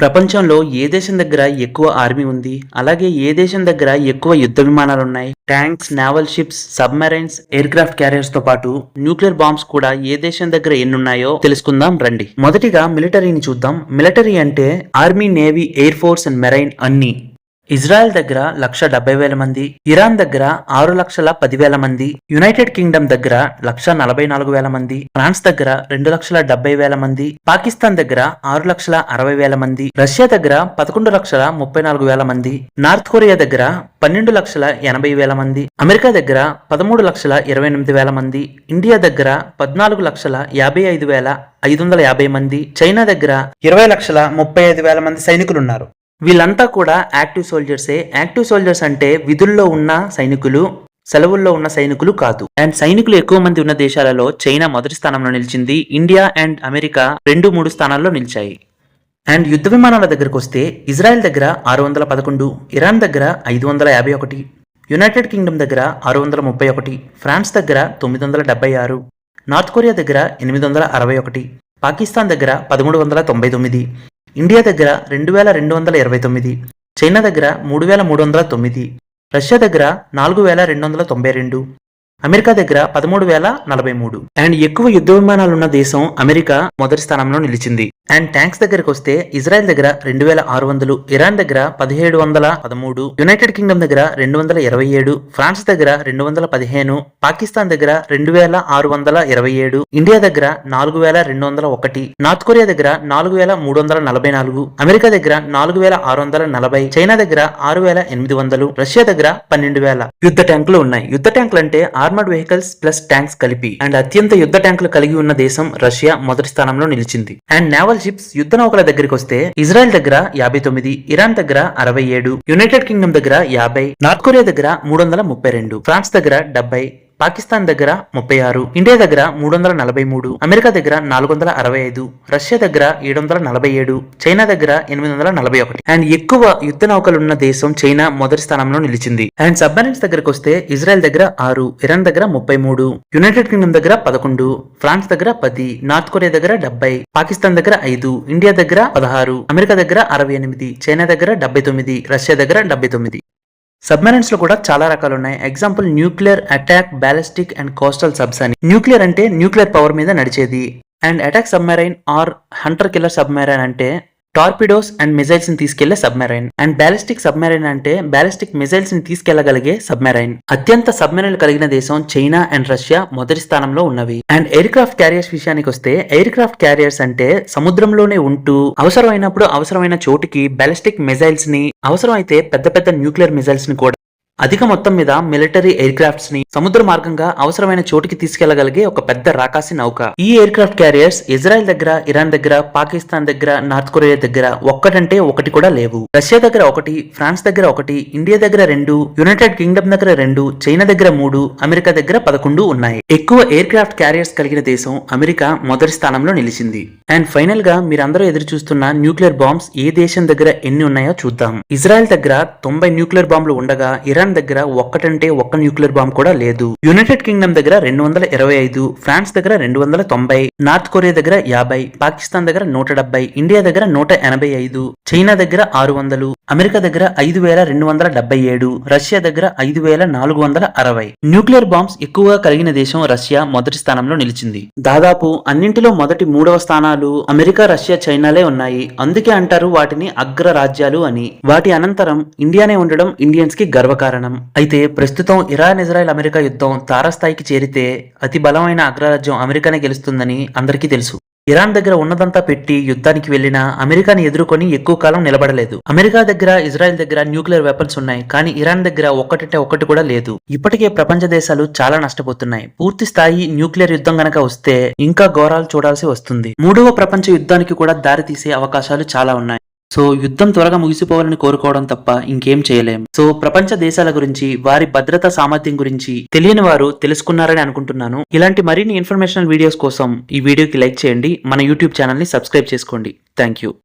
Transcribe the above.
ప్రపంచంలో ఏ దేశం దగ్గర ఎక్కువ ఆర్మీ ఉంది, అలాగే ఏ దేశం దగ్గర ఎక్కువ యుద్ధ విమానాలు ఉన్నాయి, tanks, naval ships, submarines, aircraft carriers తో పాటు న్యూక్లియర్ బాంబ్స్ కూడా ఏ దేశం దగ్గర ఎన్నున్నాయో తెలుసుకుందాం రండి. మొదటిగా మిలిటరీని చూద్దాం. మిలిటరీ అంటే army, navy, air force and marine అన్ని. ఇజ్రాయెల్ దగ్గర 1,70,000 మంది, ఇరాన్ దగ్గర 6,10,000 మంది, యునైటెడ్ కింగ్డమ్ దగ్గర 1,44,000 మంది, ఫ్రాన్స్ దగ్గర 2,70,000 మంది, పాకిస్తాన్ దగ్గర 6,60,000 మంది, రష్యా దగ్గర 11,34,000 మంది, నార్త్ కొరియా దగ్గర 12,80,000 మంది, అమెరికా దగ్గర 13,28,000 మంది, ఇండియా దగ్గర 14,55,550 మంది, చైనా దగ్గర 20,35,000 మంది సైనికులున్నారు. వీళ్ళంతా కూడా యాక్టివ్ సోల్జర్సే. యాక్టివ్ సోల్జర్స్ అంటే విధుల్లో ఉన్న సైనికులు, సెలవుల్లో ఉన్న సైనికులు కాదు. అండ్ సైనికులు ఎక్కువ మంది ఉన్న దేశాలలో చైనా మొదటి స్థానంలో నిలిచింది. ఇండియా అండ్ అమెరికా 2-3 స్థానాల్లో నిలిచాయి. అండ్ యుద్ధ విమానాల దగ్గరకు వస్తే ఇజ్రాయెల్ దగ్గర 611, ఇరాన్ దగ్గర 551, యునైటెడ్ కింగ్డమ్ దగ్గర 631, ఫ్రాన్స్ దగ్గర 976, నార్త్ కొరియా దగ్గర 861, పాకిస్తాన్ దగ్గర 1399, ఇండియా దగ్గర 2,229, చైనా దగ్గర 3,309, రష్యా దగ్గర 4,292, అమెరికా దగ్గర 13,043. అండ్ ఎక్కువ యుద్ధ విమానాలున్న దేశం అమెరికా మొదటి స్థానంలో నిలిచింది. అండ్ ట్యాంక్స్ దగ్గరకు వస్తే ఇజ్రాయెల్ దగ్గర 2,600, ఇరాన్ దగ్గర 1,713, యునైటెడ్ కింగ్డమ్ దగ్గర 227, ఫ్రాన్స్ దగ్గర 215, పాకిస్తాన్ దగ్గర 2,627, ఇండియా దగ్గర 4,201, నార్త్ కొరియా దగ్గర 4,344, అమెరికా దగ్గర 4,640, చైనా దగ్గర 6,800, రష్యా దగ్గర 12,000 యుద్ధ ట్యాంకులు ఉన్నాయి. యుద్ధ ట్యాంకులు అంటే ఆర్మర్డ్ వెహికల్స్ ప్లస్ ట్యాంక్స్ కలిపి. అండ్ అత్యంత యుద్ధ ట్యాంకులు కలిగి ఉన్న దేశం రష్యా మొదటి స్థానంలో నిలిచింది. అండ్ నావల్ షిప్స్ యుద్ధ నౌకల దగ్గరికి వస్తే ఇజ్రాయెల్ దగ్గర 59, ఇరాన్ దగ్గర 67, యునైటెడ్ కింగ్డమ్ దగ్గర 50, నార్త్ కొరియా దగ్గర 332, ఫ్రాన్స్ దగ్గర 70, పాకిస్తాన్ దగ్గర 36, ఇండియా దగ్గర 343, అమెరికా దగ్గర 465, రష్యా దగ్గర 747, చైనా దగ్గర 841. అండ్ ఎక్కువ యుద్ధ నౌకలున్న దేశం చైనా మొదటి స్థానంలో నిలిచింది. అండ్ సబ్మెరైన్స్ దగ్గరకు వస్తే ఇజ్రాయెల్ దగ్గర 6, ఇరాన్ దగ్గర 33, యునైటెడ్ కింగ్డమ్ దగ్గర 11, ఫ్రాన్స్ దగ్గర 10, నార్త్ కొరియా దగ్గర 70, పాకిస్తాన్ దగ్గర 5, ఇండియా దగ్గర 16, అమెరికా దగ్గర 68, చైనా దగ్గర 79, రష్యా దగ్గర 79. సబ్మెరైన్స్ లో కూడా చాలా రకాలు ఉన్నాయి. Example nuclear, attack, ballistic and coastal subs అని. న్యూక్లియర్ అంటే న్యూక్లియర్ పవర్ మీద నడిచేది. And attack submarine or hunter killer submarine అంటే టార్పిడోస్ అండ్ మిజైల్స్ ని తీసుకెళ్లే సబ్మెరైన్. అండ్ బ్యాలిస్టిక్ సబ్మెరైన్ అంటే బ్యాలిస్టిక్ మిజైల్స్ ని తీసుకెళ్లగలిగే సబ్మెరైన్. అత్యంత సబ్మెరైన్లు కలిగిన దేశం చైనా అండ్ రష్యా మొదటి స్థానంలో ఉన్నవి. అండ్ ఎయిర్ క్రాఫ్ట్ క్యారియర్స్ విషయానికి వస్తే ఎయిర్ క్రాఫ్ట్ క్యారియర్స్ అంటే సముద్రంలోనే ఉంటూ అవసరమైనప్పుడు అవసరమైన చోటికి బ్యాలిస్టిక్ మిజైల్స్ ని, అవసరమైతే పెద్ద పెద్ద న్యూక్లియర్ మిజైల్స్ ని కూడా అధిక మొత్తం మీద మిలిటరీ ఎయిర్ క్రాఫ్ట్స్ ని సముద్ర మార్గంగా అవసరమైన చోటికి తీసుకెళ్లగలిగే ఒక పెద్ద రాకాసి నౌక. ఈ ఎయిర్ క్రాఫ్ట్ క్యారియర్స్ ఇజ్రాయెల్ దగ్గర, ఇరాన్ దగ్గర, పాకిస్తాన్ దగ్గర, నార్త్ కొరియా దగ్గర ఒక్కటంటే ఒకటి కూడా లేవు. రష్యా దగ్గర 1, ఫ్రాన్స్ దగ్గర 1, ఇండియా దగ్గర 2, యునైటెడ్ కింగ్డమ్ దగ్గర 2, చైనా దగ్గర 3, అమెరికా దగ్గర 11 ఉన్నాయి. ఎక్కువ ఎయిర్ క్రాఫ్ట్ క్యారియర్స్ కలిగిన దేశం అమెరికా మొదటి స్థానంలో నిలిచింది. అండ్ ఫైనల్ గా మీరందరూ ఎదురు చూస్తున్న న్యూక్లియర్ బాంబ్స్ ఏ దేశం దగ్గర ఎన్ని ఉన్నాయో చూద్దాం. ఇజ్రాయెల్ దగ్గర 90 న్యూక్లియర్ బాంబులు ఉండగా ఇరాన్ దగ్గర ఒక్కటంటే ఒక్క న్యూక్లియర్ బాంబ్ కూడా లేదు. యునైటెడ్ కింగ్డమ్ దగ్గర 225, ఫ్రాన్స్ దగ్గర 290, నార్త్ కొరియా దగ్గర 50, పాకిస్తాన్ దగ్గర 170, ఇండియా దగ్గర 185, చైనా దగ్గర 600, అమెరికా దగ్గర 5,277, రష్యా దగ్గర 5,460. న్యూక్లియర్ బాంబ్స్ ఎక్కువగా కలిగిన దేశం రష్యా మొదటి స్థానంలో నిలిచింది. దాదాపు అన్నింటిలో మొదటి 3వ స్థానాలు అమెరికా, రష్యా, చైనాలే ఉన్నాయి. అందుకే అంటారు వాటిని అగ్ర రాజ్యాలు అని. వాటి అనంతరం ఇండియానే ఉండడం ఇండియన్స్ కి గర్వకారణం. అయితే ప్రస్తుతం ఇరాన్, ఇజ్రాయెల్, అమెరికా యుద్ధం తారాస్థాయికి చేరితే అతి బలమైన అగ్రరాజ్యం అమెరికానే గెలుస్తుందని అందరికీ తెలుసు. ఇరాన్ దగ్గర ఉన్నదంతా పెట్టి యుద్ధానికి వెళ్లినా అమెరికాని ఎదుర్కొని ఎక్కువ కాలం నిలబడలేదు. అమెరికా దగ్గర, ఇజ్రాయెల్ దగ్గర న్యూక్లియర్ వెపన్స్ ఉన్నాయి, కానీ ఇరాన్ దగ్గర ఒక్కటంటే ఒక్కటి కూడా లేదు. ఇప్పటికే ప్రపంచ దేశాలు చాలా నష్టపోతున్నాయి. పూర్తి స్థాయి న్యూక్లియర్ యుద్ధం గనక వస్తే ఇంకా ఘోరాలు చూడాల్సి వస్తుంది. 3వ ప్రపంచ యుద్ధానికి కూడా దారి తీసే అవకాశాలు చాలా ఉన్నాయి. సో యుద్ధం త్వరగా ముగిసిపోవాలని కోరుకోవడం తప్ప ఇంకేం చేయలేం. సో ప్రపంచ దేశాల గురించి, వారి భద్రతా సామర్థ్యం గురించి తెలియని వారు తెలుసుకున్నారని అనుకుంటున్నాను. ఇలాంటి మరిన్ని ఇన్ఫర్మేషనల్ వీడియోస్ కోసం ఈ వీడియోకి లైక్ చేయండి. మన యూట్యూబ్ ఛానల్ ని సబ్స్క్రైబ్ చేసుకోండి. Thank you.